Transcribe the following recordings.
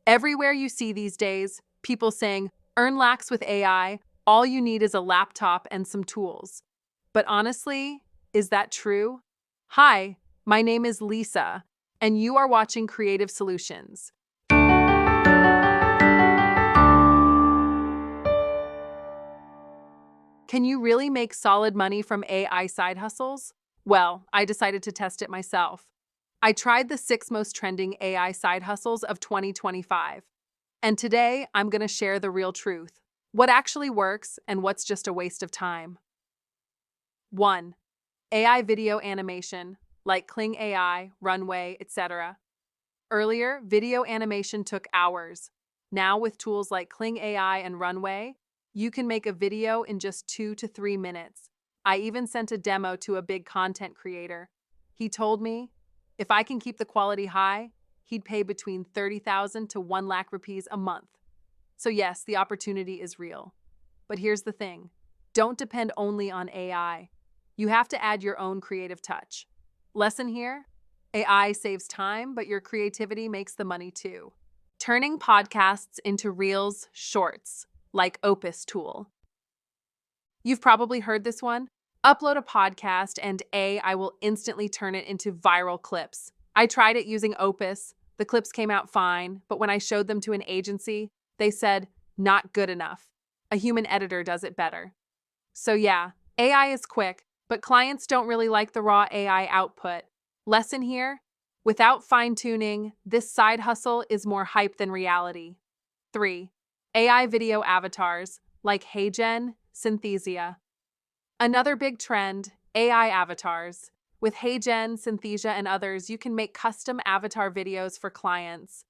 Everywhere you see these days, people saying, earn lakhs with AI, all you need is a laptop and some tools. But honestly, is that true? Hi, my name is Lisa, and you are watching Creative Solutions. Can you really make solid money from AI side hustles? Well, I decided to test it myself. I tried the 6 most trending AI side hustles of 2025. And today, I'm going to share the real truth. What actually works and what's just a waste of time. 1. AI video animation, like Kling AI, Runway, etc. Earlier, video animation took hours. Now, with tools like Kling AI and Runway, you can make a video in just 2 to 3 minutes. I even sent a demo to a big content creator. He told me if I can keep the quality high, he'd pay between 30,000 to 1 lakh rupees a month. So yes, the opportunity is real. But here's the thing. Don't depend only on AI. You have to add your own creative touch. Lesson here: AI saves time, but your creativity makes the money too. Turning podcasts into Reels Shorts, like Opus tool. You've probably heard this one. Upload a podcast and AI will instantly turn it into viral clips. I tried it using Opus. The clips came out fine, but when I showed them to an agency, they said, not good enough. A human editor does it better. So yeah, AI is quick, but clients don't really like the raw AI output. Lesson here: without fine-tuning, this side hustle is more hype than reality. 3. AI video avatars, like HeyGen, Synthesia. Another big trend, AI avatars. With HeyGen, Synthesia, and others, you can make custom avatar videos for clients.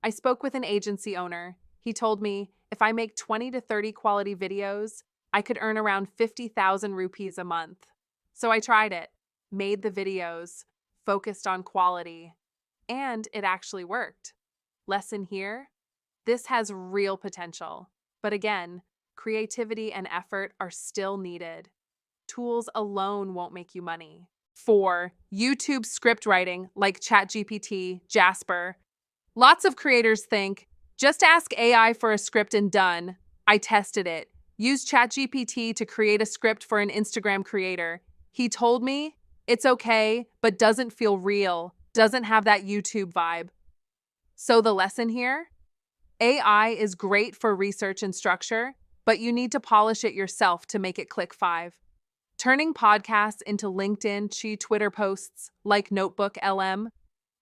I spoke with an agency owner. He told me if I make 20 to 30 quality videos, I could earn around 50,000 rupees a month. So I tried it, made the videos, focused on quality, and it actually worked. Lesson here: this has real potential. But again, creativity and effort are still needed. Tools alone won't make you money. 4. YouTube script writing like ChatGPT, Jasper. Lots of creators think, just ask AI for a script and done. I tested it. Used ChatGPT to create a script for an Instagram creator. He told me it's okay, but doesn't feel real, doesn't have that YouTube vibe. So the lesson here: AI is great for research and structure, but you need to polish it yourself to make it click. 5. Turning podcasts into LinkedIn Twitter posts like Notebook LM.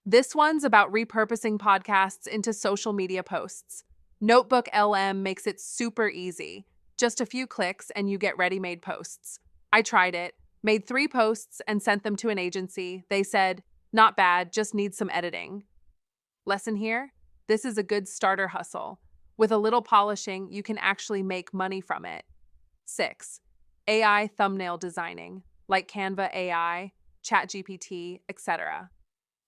This one's about repurposing podcasts into social media posts. Notebook LM makes it super easy. Just a few clicks and you get ready-made posts. I tried it, made 3 posts and sent them to an agency. They said, not bad, just needs some editing. Lesson here: this is a good starter hustle. With a little polishing, you can actually make money from it. 6. AI thumbnail designing, like Canva AI, ChatGPT, etc.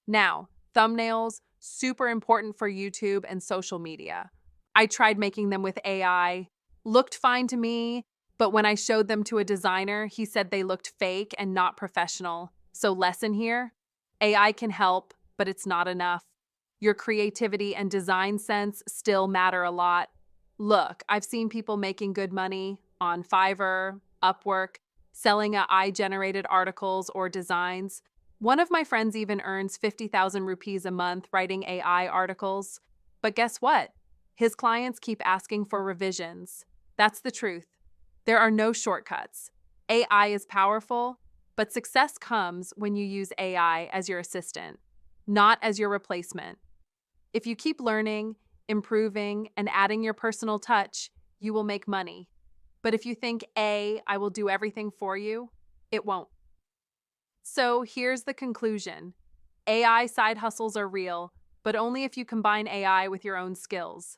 Now, thumbnails, super important for YouTube and social media. I tried making them with AI. Looked fine to me, but when I showed them to a designer, he said they looked fake and not professional. So lesson here: AI can help, but it's not enough. Your creativity and design sense still matter a lot. Look, I've seen people making good money on Fiverr, Upwork, selling AI-generated articles or designs. One of my friends even earns 50,000 rupees a month writing AI articles. But guess what? His clients keep asking for revisions. That's the truth. There are no shortcuts. AI is powerful, but success comes when you use AI as your assistant, not as your replacement. If you keep learning, improving, and adding your personal touch, you will make money. But if you think, I will do everything for you, it won't. So here's the conclusion. AI side hustles are real, but only if you combine AI with your own skills.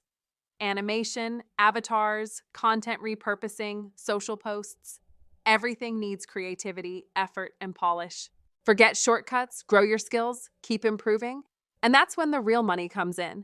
Animation, avatars, content repurposing, social posts. Everything needs creativity, effort, and polish. Forget shortcuts, grow your skills, keep improving, and that's when the real money comes in.